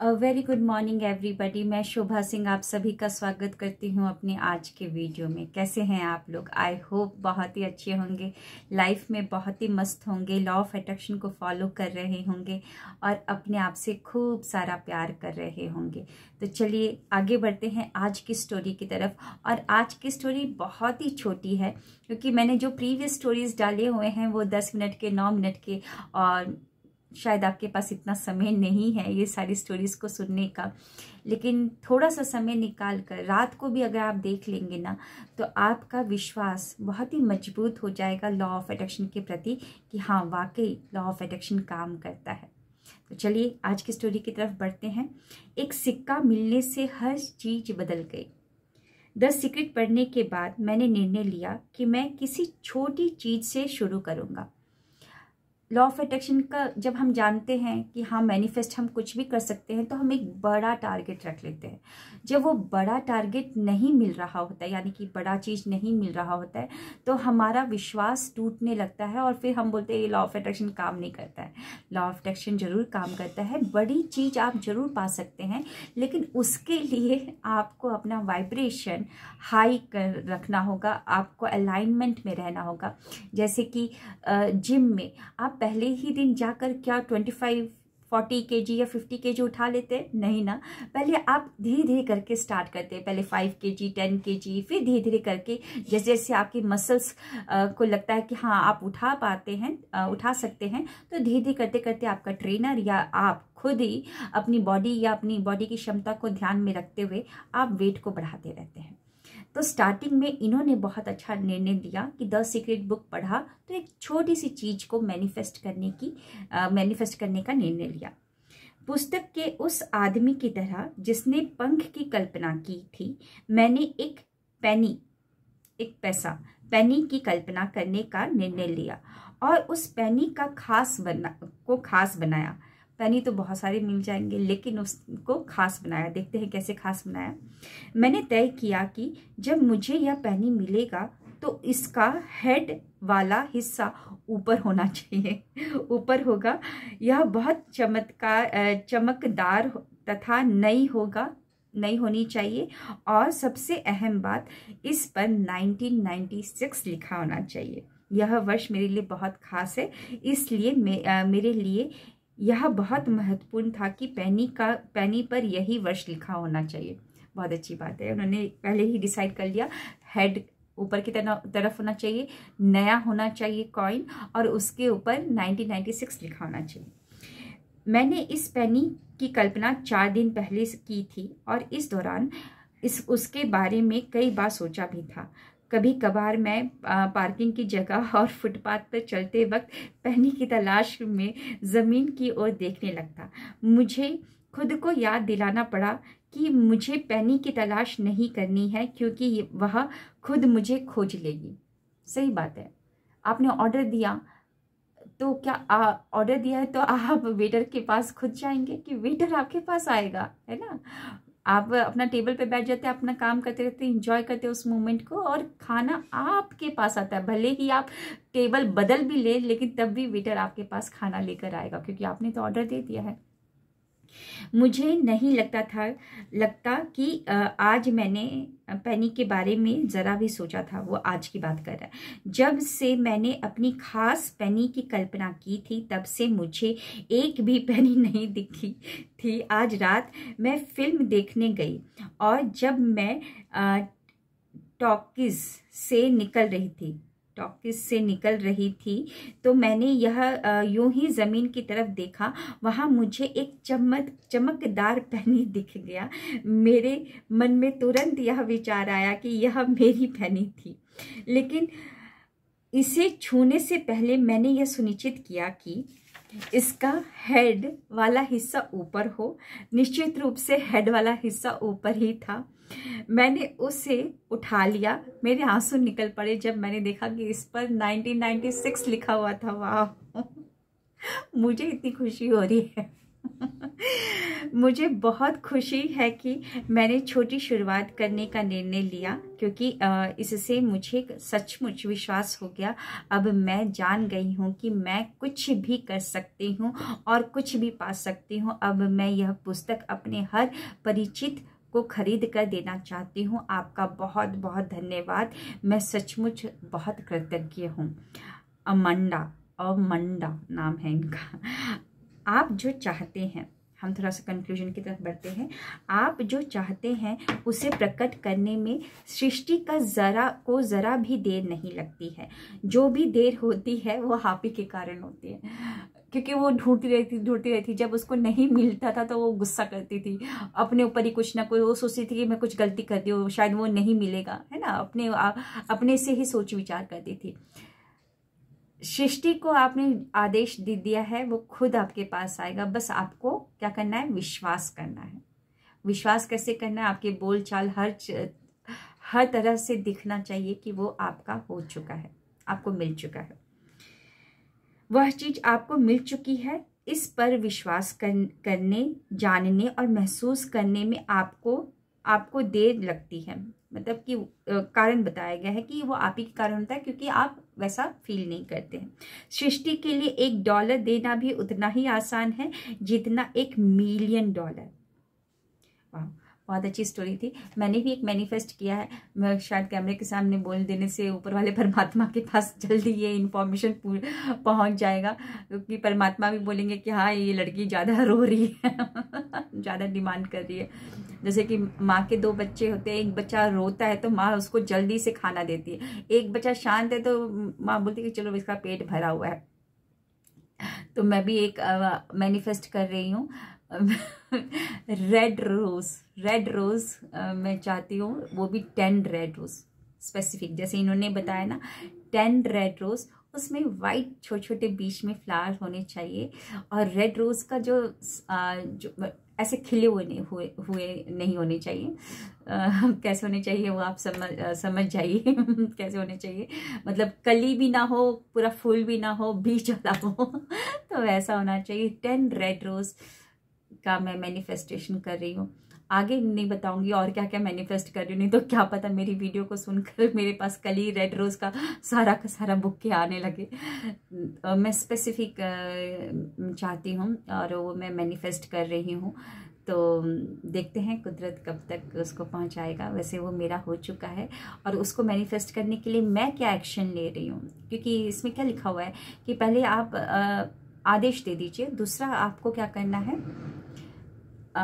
Very good morning everybody. मैं शोभा सिंह आप सभी का स्वागत करती हूँ अपने आज के वीडियो में। कैसे हैं आप लोग? आई होप बहुत ही अच्छे होंगे, लाइफ में बहुत ही मस्त होंगे, लॉ ऑफ अट्रैक्शन को फॉलो कर रहे होंगे और अपने आप से खूब सारा प्यार कर रहे होंगे। तो चलिए आगे बढ़ते हैं आज की स्टोरी की तरफ। और आज की स्टोरी बहुत ही छोटी है क्योंकि मैंने जो प्रीवियस स्टोरीज डाले हुए हैं वो 10 मिनट के, 9 मिनट के, और शायद आपके पास इतना समय नहीं है ये सारी स्टोरीज को सुनने का, लेकिन थोड़ा सा समय निकाल कर रात को भी अगर आप देख लेंगे ना तो आपका विश्वास बहुत ही मजबूत हो जाएगा लॉ ऑफ अट्रैक्शन के प्रति कि हाँ वाकई लॉ ऑफ अट्रैक्शन काम करता है। तो चलिए आज की स्टोरी की तरफ बढ़ते हैं। एक सिक्का मिलने से हर चीज बदल गई। द सीक्रेट पढ़ने के बाद मैंने निर्णय लिया कि मैं किसी छोटी चीज से शुरू करूंगा। लॉ ऑफ अट्रैक्शन का जब हम जानते हैं कि हाँ मैनिफेस्ट हम कुछ भी कर सकते हैं तो हम एक बड़ा टारगेट रख लेते हैं। जब वो बड़ा टारगेट नहीं मिल रहा होता है, यानी कि बड़ा चीज़ नहीं मिल रहा होता है, तो हमारा विश्वास टूटने लगता है और फिर हम बोलते हैं ये लॉ ऑफ अट्रैक्शन काम नहीं करता है। लॉ ऑफ अट्रैक्शन जरूर काम करता है, बड़ी चीज़ आप जरूर पा सकते हैं, लेकिन उसके लिए आपको अपना वाइब्रेशन हाई कर रखना होगा, आपको अलाइनमेंट में रहना होगा। जैसे कि जिम में आप पहले ही दिन जाकर क्या 25-40 kg या 50 kg उठा लेते हैं? नहीं ना, पहले आप धीरे धीरे करके स्टार्ट करते हैं। पहले 5 kg, 10 kg, फिर धीरे धीरे करके जैसे जैसे आपके मसल्स को लगता है कि हाँ आप उठा पाते हैं, उठा सकते हैं, तो धीरे धीरे करते करते आपका ट्रेनर या आप खुद ही अपनी बॉडी या अपनी बॉडी की क्षमता को ध्यान में रखते हुए आप वेट को बढ़ाते रहते हैं। तो स्टार्टिंग में इन्होंने बहुत अच्छा निर्णय लिया कि द सीक्रेट बुक पढ़ा तो एक छोटी सी चीज को मैनिफेस्ट करने का निर्णय लिया। पुस्तक के उस आदमी की तरह जिसने पंख की कल्पना की थी, मैंने एक पेनी की कल्पना करने का निर्णय लिया और उस पेनी का खास बनाया। पेनी तो बहुत सारे मिल जाएंगे, लेकिन उसको खास बनाया। देखते हैं कैसे खास बनाया। मैंने तय किया कि जब मुझे यह पेनी मिलेगा तो इसका हेड वाला हिस्सा ऊपर होना चाहिए, ऊपर होगा। यह बहुत चमकदार तथा नई होनी चाहिए और सबसे अहम बात, इस पर 1996 लिखा होना चाहिए। यह वर्ष मेरे लिए बहुत खास है, इसलिए मेरे लिए यह बहुत महत्वपूर्ण था कि पेनी पर यही वर्ष लिखा होना चाहिए। बहुत अच्छी बात है, उन्होंने पहले ही डिसाइड कर लिया। हेड ऊपर की तरफ होना चाहिए, नया होना चाहिए कॉइन, और उसके ऊपर 1996 लिखा होना चाहिए। मैंने इस पेनी की कल्पना 4 दिन पहले की थी और इस दौरान उसके बारे में कई बार सोचा भी था। कभी कभार मैं पार्किंग की जगह और फुटपाथ पर चलते वक्त पेनी की तलाश में जमीन की ओर देखने लगता। मुझे खुद को याद दिलाना पड़ा कि मुझे पेनी की तलाश नहीं करनी है, क्योंकि वह खुद मुझे खोज लेगी। सही बात है। आपने ऑर्डर दिया तो क्या ऑर्डर दिया है तो आप वेटर के पास खुद जाएंगे कि वेटर आपके पास आएगा? है ना। आप अपना टेबल पे बैठ जाते हैं, अपना काम करते रहते हैं, इंजॉय करते हैं उस मोमेंट को, और खाना आपके पास आता है। भले ही आप टेबल बदल भी ले, लेकिन तब भी वेटर आपके पास खाना लेकर आएगा, क्योंकि आपने तो ऑर्डर दे दिया है। मुझे नहीं लगता कि आज मैंने पेनी के बारे में जरा भी सोचा था। वो आज की बात कर रहा है। जब से मैंने अपनी खास पेनी की कल्पना की थी, तब से मुझे एक भी पेनी नहीं दिखी थी। आज रात मैं फिल्म देखने गई और जब मैं टॉकीज से निकल रही थी तो मैंने यह यूं ही जमीन की तरफ देखा। वहां मुझे एक चमकदार पेनी दिख गया। मेरे मन में तुरंत यह विचार आया कि यह मेरी पेनी थी, लेकिन इसे छूने से पहले मैंने यह सुनिश्चित किया कि इसका हेड वाला हिस्सा ऊपर हो। निश्चित रूप से हेड वाला हिस्सा ऊपर ही था। मैंने उसे उठा लिया। मेरे आंसू निकल पड़े जब मैंने देखा कि इस पर 1996 लिखा हुआ था। वाह मुझे इतनी खुशी हो रही है। मुझे बहुत खुशी है कि मैंने छोटी शुरुआत करने का निर्णय लिया, क्योंकि इससे मुझे सचमुच विश्वास हो गया। अब मैं जान गई हूँ कि मैं कुछ भी कर सकती हूँ और कुछ भी पा सकती हूँ। अब मैं यह पुस्तक अपने हर परिचित को खरीद कर देना चाहती हूँ। आपका बहुत बहुत धन्यवाद, मैं सचमुच बहुत कृतज्ञ हूँ। अमंडा नाम है इनका। आप जो चाहते हैं, हम थोड़ा सा कंक्लूजन की तरफ बढ़ते हैं। आप जो चाहते हैं उसे प्रकट करने में सृष्टि का जरा भी देर नहीं लगती है। जो भी देर होती है वो आप ही के कारण होती है, क्योंकि वो ढूंढती रहती। जब उसको नहीं मिलता था तो वो गुस्सा करती थी अपने ऊपर ही, कुछ ना कोई वो सोचती थी कि मैं कुछ गलती कर दी हूँ, शायद वो नहीं मिलेगा, है ना। अपने से ही सोच विचार करती थी। सृष्टि को आपने आदेश दे दिया है, वो खुद आपके पास आएगा। बस आपको क्या करना है, विश्वास करना है। विश्वास कैसे करना है, आपके बोल चाल हर तरह से दिखना चाहिए कि वो आपका हो चुका है, आपको मिल चुका है, वह चीज आपको मिल चुकी है। इस पर विश्वास करने, जानने और महसूस करने में आपको देर लगती है। मतलब कि कारण बताया गया है कि वो आप ही के कारण होता है, क्योंकि आप वैसा फील नहीं करते हैं। सृष्टि के लिए $1 देना भी उतना ही आसान है जितना $1,000,000। वाह, बहुत अच्छी स्टोरी थी। मैंने भी एक मैनिफेस्ट किया है। मैं शायद कैमरे के सामने बोल देने से ऊपर वाले परमात्मा के पास जल्दी ये इन्फॉर्मेशन पहुंच जाएगा, क्योंकि परमात्मा भी बोलेंगे कि हाँ ये लड़की ज़्यादा रो रही है ज़्यादा डिमांड कर रही है। जैसे कि माँ के 2 बच्चे होते हैं, एक बच्चा रोता है तो माँ उसको जल्दी से खाना देती है, एक बच्चा शांत है तो माँ बोलती है कि चलो इसका पेट भरा हुआ है। तो मैं भी एक मैनिफेस्ट कर रही हूँ रेड रोज मैं चाहती हूँ, वो भी 10 रेड रोज स्पेसिफिक, जैसे इन्होंने बताया ना 10 रेड रोज, उसमें वाइट छोटे छोटे बीच में फ्लावर होने चाहिए। और रेड रोज का जो ऐसे खिले हुए नहीं होने चाहिए। कैसे होने चाहिए वो आप समझ जाइए कैसे होने चाहिए, मतलब कली भी ना हो, पूरा फूल भी ना हो, बीच वाला हो तो ऐसा होना चाहिए। 10 रेड रोज का मैं मैनिफेस्टेशन कर रही हूँ। आगे नहीं बताऊंगी और क्या क्या मैनिफेस्ट कर रही हूँ, नहीं तो क्या पता मेरी वीडियो को सुनकर मेरे पास कल ही रेड रोज का सारा बुक के आने लगे। मैं स्पेसिफिक चाहती हूँ और वो मैं मैनिफेस्ट कर रही हूँ। तो देखते हैं कुदरत कब तक उसको पहुंचाएगा। वैसे वो मेरा हो चुका है, और उसको मैनिफेस्ट करने के लिए मैं क्या एक्शन ले रही हूँ, क्योंकि इसमें क्या लिखा हुआ है कि पहले आप आदेश दे दीजिए, दूसरा आपको क्या करना है,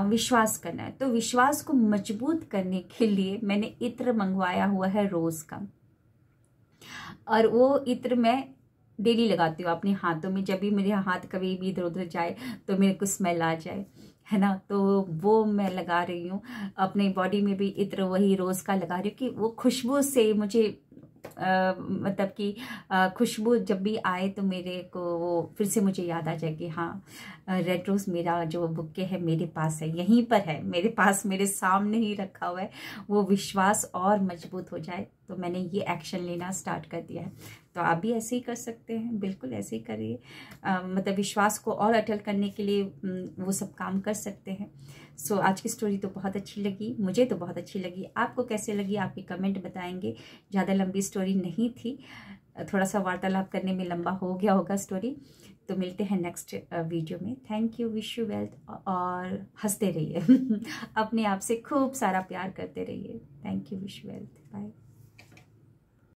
विश्वास करना है। तो विश्वास को मजबूत करने के लिए मैंने इत्र मंगवाया हुआ है रोज का, और वो इत्र मैं डेली लगाती हूँ अपने हाथों में। जब भी मेरे हाथ कभी भी इधर उधर जाए तो मेरे को स्मेल आ जाए, है ना, तो वो मैं लगा रही हूँ। अपने बॉडी में भी इत्र वही रोज का लगा रही हूँ कि वो खुशबू से मुझे मतलब कि खुशबू जब भी आए तो मेरे को वो फिर से मुझे याद आ जाए कि हाँ रेड रोज मेरा जो बुके है मेरे पास है, यहीं पर है, मेरे पास, मेरे सामने ही रखा हुआ है। वो विश्वास और मजबूत हो जाए, तो मैंने ये एक्शन लेना स्टार्ट कर दिया है। तो आप भी ऐसे ही कर सकते हैं, बिल्कुल ऐसे ही करिए। मतलब विश्वास को और अटल करने के लिए वो सब काम कर सकते हैं। सो आज की स्टोरी तो बहुत अच्छी लगी, मुझे तो बहुत अच्छी लगी। आपको कैसे लगी आपके कमेंट बताएंगे। ज़्यादा लंबी स्टोरी नहीं थी, थोड़ा सा वार्तालाप करने में लंबा हो गया होगा स्टोरी। तो मिलते हैं नेक्स्ट वीडियो में। Thank you, wish you wealth, और हंसते रहिए अपने आप से खूब सारा प्यार करते रहिए। Thank you, wish you wealth, bye.